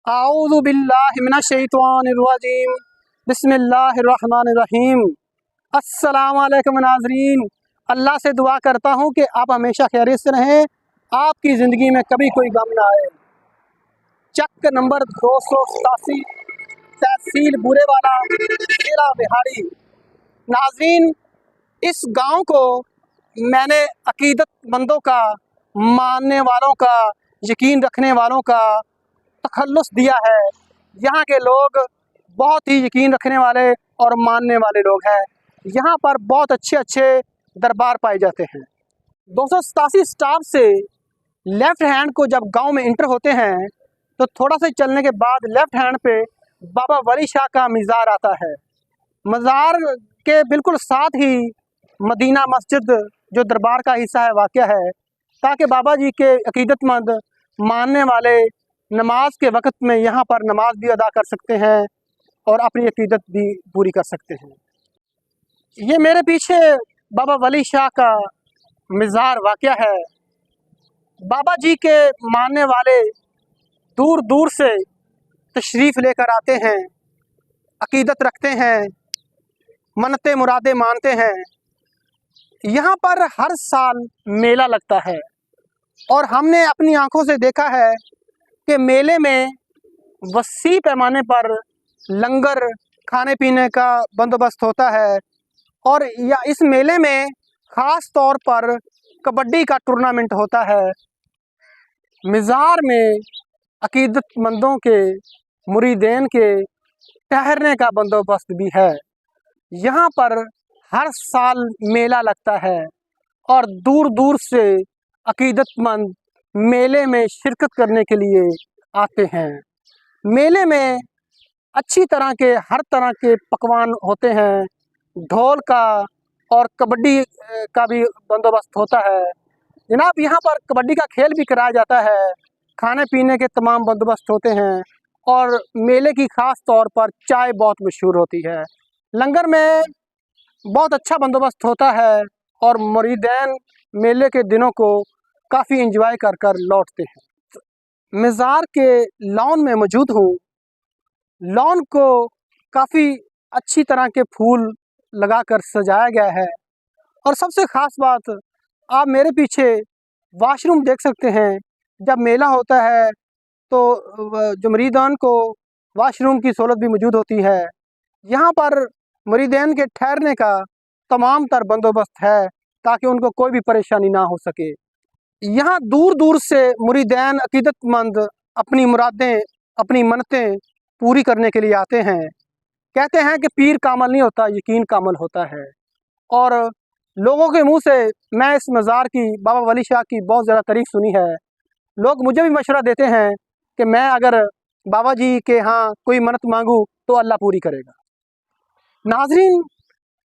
आऊज़ु बिल्लाहि मिनश शैतानिर रजीम बिस्मिल्लाहिर रहमानिर रहीम। अस्सलामु अलैकुम नाज़रीन, अल्लाह से दुआ करता हूँ कि आप हमेशा खैरियत से रहें, आपकी ज़िंदगी में कभी कोई गम ना आए। चक नंबर 287, तहसील बुरेवाला, जिला बिहारी। नाज़रीन, इस गांव को मैंने अकीदतमंदों का, मानने वालों का, यकीन रखने वालों का तखल्लुस दिया है। यहाँ के लोग बहुत ही यकीन रखने वाले और मानने वाले लोग हैं। यहाँ पर बहुत अच्छे अच्छे दरबार पाए जाते हैं। 287 स्टाफ से लेफ़्ट हैंड को जब गांव में इंटर होते हैं तो थोड़ा सा चलने के बाद लेफ़्ट हैंड पे बाबा वली शाह का मज़ार आता है। मज़ार के बिल्कुल साथ ही मदीना मस्जिद जो दरबार का हिस्सा है वाक़या है, ताकि बाबा जी के अकीदतमंद मानने वाले नमाज के वक़्त में यहाँ पर नमाज भी अदा कर सकते हैं और अपनी अकीदत भी पूरी कर सकते हैं। ये मेरे पीछे बाबा वली शाह का मज़ार वाक़या है। बाबा जी के मानने वाले दूर दूर से तशरीफ़ लेकर आते हैं, अकीदत रखते हैं, मन्नतें मुरादें मानते हैं। यहाँ पर हर साल मेला लगता है और हमने अपनी आँखों से देखा है कि मेले में वसी पैमाने पर लंगर खाने पीने का बंदोबस्त होता है और या इस मेले में ख़ास तौर पर कबड्डी का टूर्नामेंट होता है। मज़ार में अकीदतमंदों के, मुरीदेन के ठहरने का बंदोबस्त भी है। यहाँ पर हर साल मेला लगता है और दूर दूर से अकीदतमंद मेले में शिरकत करने के लिए आते हैं। मेले में अच्छी तरह के हर तरह के पकवान होते हैं, ढोल का और कबड्डी का भी बंदोबस्त होता है। जनाब, यहाँ पर कबड्डी का खेल भी कराया जाता है, खाने पीने के तमाम बंदोबस्त होते हैं और मेले की ख़ास तौर पर चाय बहुत मशहूर होती है। लंगर में बहुत अच्छा बंदोबस्त होता है और मुरीदैन मेले के दिनों को काफ़ी एंजॉय कर कर लौटते हैं। मज़ार के लॉन में मौजूद हूँ। लॉन को काफ़ी अच्छी तरह के फूल लगाकर सजाया गया है और सबसे ख़ास बात, आप मेरे पीछे वाशरूम देख सकते हैं। जब मेला होता है तो जो मुरीदान को वाशरूम की सहूलत भी मौजूद होती है। यहाँ पर मुरीदैन के ठहरने का तमाम तर बंदोबस्त है ताकि उनको कोई भी परेशानी ना हो सके। यहाँ दूर दूर से मुरीदैन अकीदतमंद अपनी मुरादें, अपनी मन्नतें पूरी करने के लिए आते हैं। कहते हैं कि पीर कामल नहीं होता, यकीन कामल होता है। और लोगों के मुंह से मैं इस मज़ार की, बाबा वली शाह की बहुत ज़्यादा तारीफ़ सुनी है। लोग मुझे भी मशवरा देते हैं कि मैं अगर बाबा जी के यहाँ कोई मन्नत मांगूँ तो अल्लाह पूरी करेगा। नाज़रीन,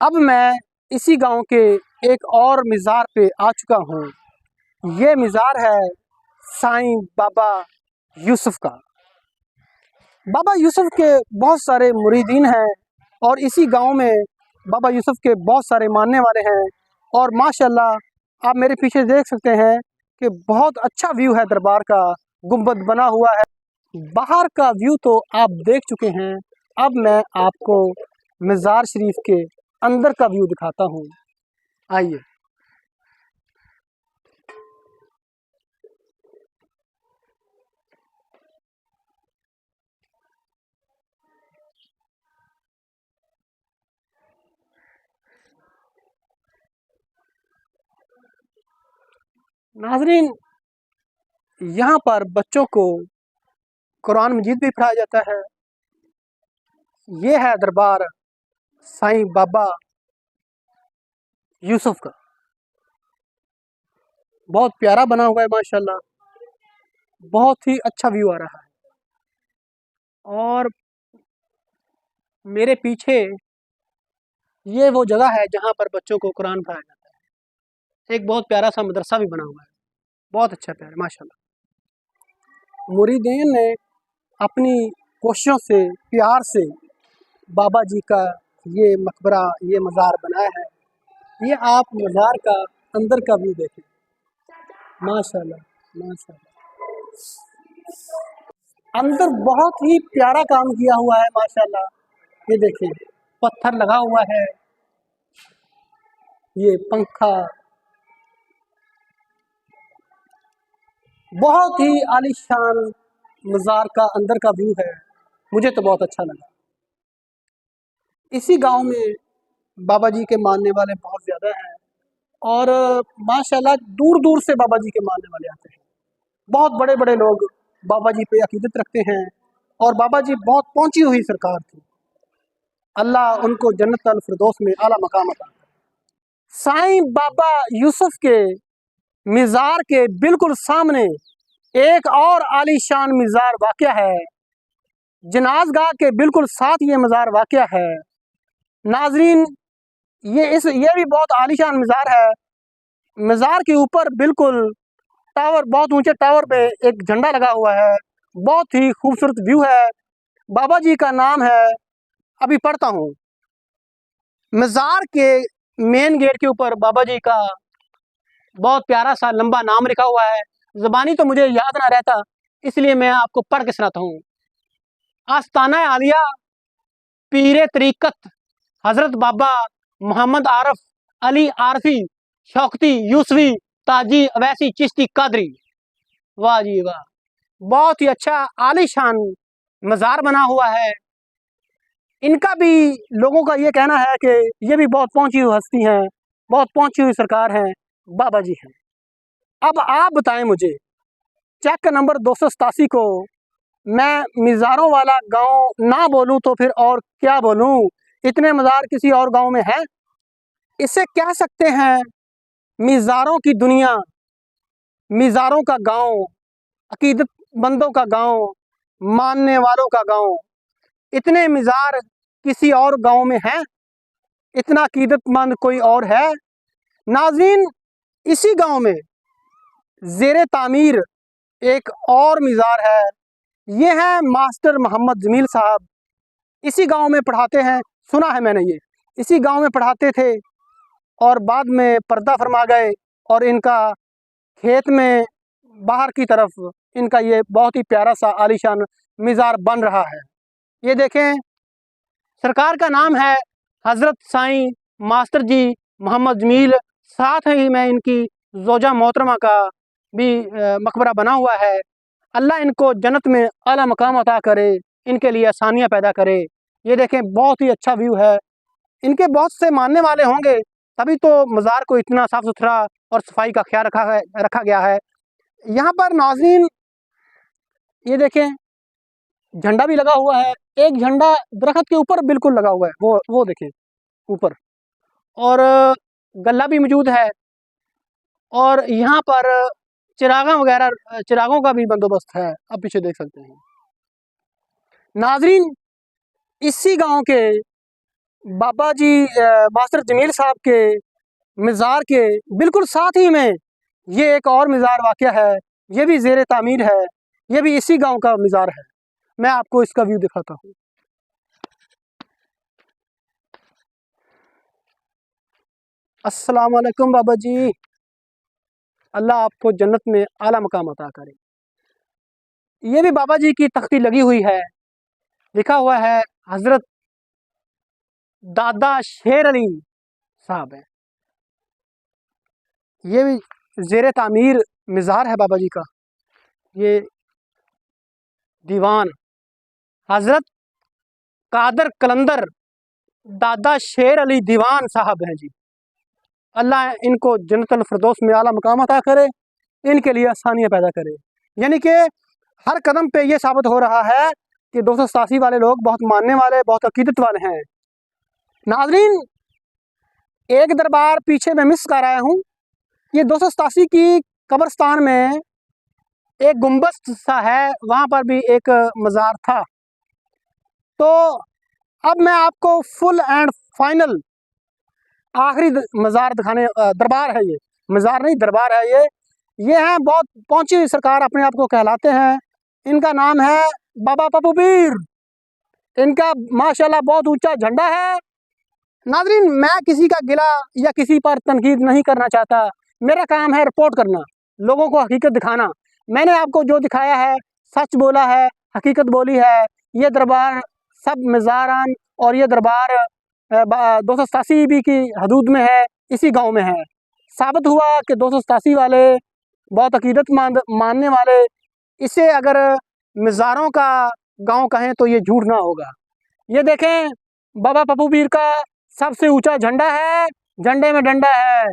अब मैं इसी गांव के एक और मज़ार पे आ चुका हूँ। ये मज़ार है साईं बाबा यूसुफ़ का। बाबा यूसुफ़ के बहुत सारे मुरीदीन हैं और इसी गांव में बाबा यूसुफ़ के बहुत सारे मानने वाले हैं और माशाल्लाह आप मेरे पीछे देख सकते हैं कि बहुत अच्छा व्यू है दरबार का, गुंबद बना हुआ है। बाहर का व्यू तो आप देख चुके हैं, अब मैं आपको मज़ार शरीफ के अंदर का व्यू दिखाता हूँ। आइए। नाज़रीन, यहाँ पर बच्चों को कुरान मजीद भी पढ़ाया जाता है। ये है दरबार साईं बाबा यूसुफ़ का। बहुत प्यारा बना हुआ है माशाल्लाह, बहुत ही अच्छा व्यू आ रहा है। और मेरे पीछे ये वो जगह है जहाँ पर बच्चों को कुरान पढ़ाया जाता है। एक बहुत प्यारा सा मदरसा भी बना हुआ है, बहुत अच्छा प्यारा माशाल्लाह। मुरीदीन ने अपनी कोशिशों से, प्यार से बाबा जी का ये मकबरा, ये मज़ार बनाया है। ये आप मज़ार का अंदर का व्यू देखें, माशाल्लाह माशाल्लाह। अंदर बहुत ही प्यारा काम किया हुआ है माशाल्लाह। ये देखिए पत्थर लगा हुआ है, ये पंखा बहुत ही आलीशान मज़ार का अंदर का व्यू है, मुझे तो बहुत अच्छा लगा। इसी गांव में बाबा जी के मानने वाले बहुत ज़्यादा हैं और माशाल्लाह दूर दूर से बाबा जी के मानने वाले आते हैं। बहुत बड़े बड़े लोग बाबा जी पे अकीदत रखते हैं और बाबा जी बहुत पहुंची हुई सरकार थी। अल्लाह उनको जन्नत अल फिरदौस में आला मकाम अता करे। साईं बाबा यूसुफ के मज़ार के बिल्कुल सामने एक और आलीशान मज़ार वाक़या है। जनाज़गाह के बिल्कुल साथ ये मज़ार वाक़या है। नाज़रीन ये भी बहुत आलीशान मज़ार है। मज़ार के ऊपर बिल्कुल टावर, बहुत ऊंचे टावर पे एक झंडा लगा हुआ है। बहुत ही खूबसूरत व्यू है। बाबा जी का नाम है, अभी पढ़ता हूँ। मज़ार के मेन गेट के ऊपर बाबा जी का बहुत प्यारा सा लंबा नाम लिखा हुआ है। ज़बानी तो मुझे याद ना रहता, इसलिए मैं आपको पढ़ के सुनाता हूँ। आस्ताना आलिया पीरे तरीक़त हज़रत बाबा मोहम्मद आरफ अली आरफी शौकती यूसुफी ताजी अवैसी चिश्ती कादरी। वाह जी वाह, बहुत ही अच्छा आलीशान मज़ार बना हुआ है। इनका भी लोगों का ये कहना है कि ये भी बहुत पहुंची हुई हस्ती हैं, बहुत पहुंची हुई सरकार हैं, बाबा जी हैं। अब आप बताएं मुझे, चेक नंबर 287 को मैं मज़ारों वाला गांव ना बोलूं तो फिर और क्या बोलूं? इतने मज़ार किसी और गांव में हैं? इसे कह सकते हैं मज़ारों की दुनिया, मज़ारों का गांव, अकीदत बंदों का गांव, मानने वालों का गांव। इतने मज़ार किसी और गांव में हैं? इतना अकीदतमंद कोई और है? नाज़रीन, इसी गांव में ज़ेरे तामीर एक और मज़ार है। ये है मास्टर मोहम्मद जमील साहब। इसी गांव में पढ़ाते हैं, सुना है मैंने, ये इसी गांव में पढ़ाते थे और बाद में पर्दा फरमा गए और इनका खेत में बाहर की तरफ इनका ये बहुत ही प्यारा सा आलीशान मज़ार बन रहा है। ये देखें, सरकार का नाम है हज़रत साईं मास्टर जी मोहम्मद जमील। साथ ही में इनकी ज़ौजा मोहतरमा का भी मकबरा बना हुआ है। अल्लाह इनको जन्नत में आला मकाम अता करे, इनके लिए आसानियाँ पैदा करे। ये देखें, बहुत ही अच्छा व्यू है। इनके बहुत से मानने वाले होंगे, तभी तो मज़ार को इतना साफ़ सुथरा और सफाई का ख्याल रखा गया है। यहाँ पर नाज़रीन ये देखें, झंडा भी लगा हुआ है। एक झंडा दरख्त के ऊपर बिल्कुल लगा हुआ है, वो देखें ऊपर, और गल्ला भी मौजूद है। और यहाँ पर चिरागों का भी बंदोबस्त है, आप पीछे देख सकते हैं। नाज़रीन, इसी गांव के बाबा जी मास्टर जमील साहब के मज़ार के बिल्कुल साथ ही में ये एक और मज़ार वाक़या है। ये भी ज़ेरे तामीर है, ये भी इसी गांव का मज़ार है। मैं आपको इसका व्यू दिखाता हूँ। अस्सलाम वालेकुम बाबा जी, अल्लाह आपको जन्नत में आला मकाम अता करे। ये भी बाबा जी की तख्ती लगी हुई है, लिखा हुआ है हज़रत दादा शेर अली साहब है। ये भी ज़ेरे तामीर मज़ार है बाबा जी का। ये दीवान हज़रत कादर कलंदर दादा शेर अली दीवान साहब हैं जी। अल्लाह इनको जन्नत अल फिरदौस में आला मकाम अता करे, इनके लिए आसानियाँ पैदा करे। यानी कि हर कदम पे ये साबित हो रहा है कि 287 वाले लोग बहुत मानने वाले, बहुत अकीदत वाले हैं। नाज़रीन, एक दरबार पीछे मैं मिस कर आया हूँ। ये 287 की कब्रिस्तान में एक गुंबद सा है, वहाँ पर भी एक मज़ार था। तो अब मैं आपको फुल एंड फाइनल आखिरी मज़ार दिखाने, दरबार है ये, मज़ार नहीं दरबार है ये है। बहुत पहुंची हुई सरकार अपने आप को कहलाते हैं। इनका नाम है बाबा पप्पू पीर। इनका माशाल्लाह बहुत ऊंचा झंडा है। नाज़रीन, मैं किसी का गिला या किसी पर तनकीद नहीं करना चाहता। मेरा काम है रिपोर्ट करना, लोगों को हकीकत दिखाना। मैंने आपको जो दिखाया है सच बोला है, हकीकत बोली है। ये दरबार सब मज़ारान और ये दरबार 287 ईबी की हदूद में है, इसी गांव में है। साबित हुआ कि 287 वाले बहुत अकीदतमंद मानने वाले इसे अगर मज़ारों का गांव कहें तो ये झूठ ना होगा। ये देखें बाबा पप्पू पीर का सबसे ऊंचा झंडा है, झंडे में डंडा है।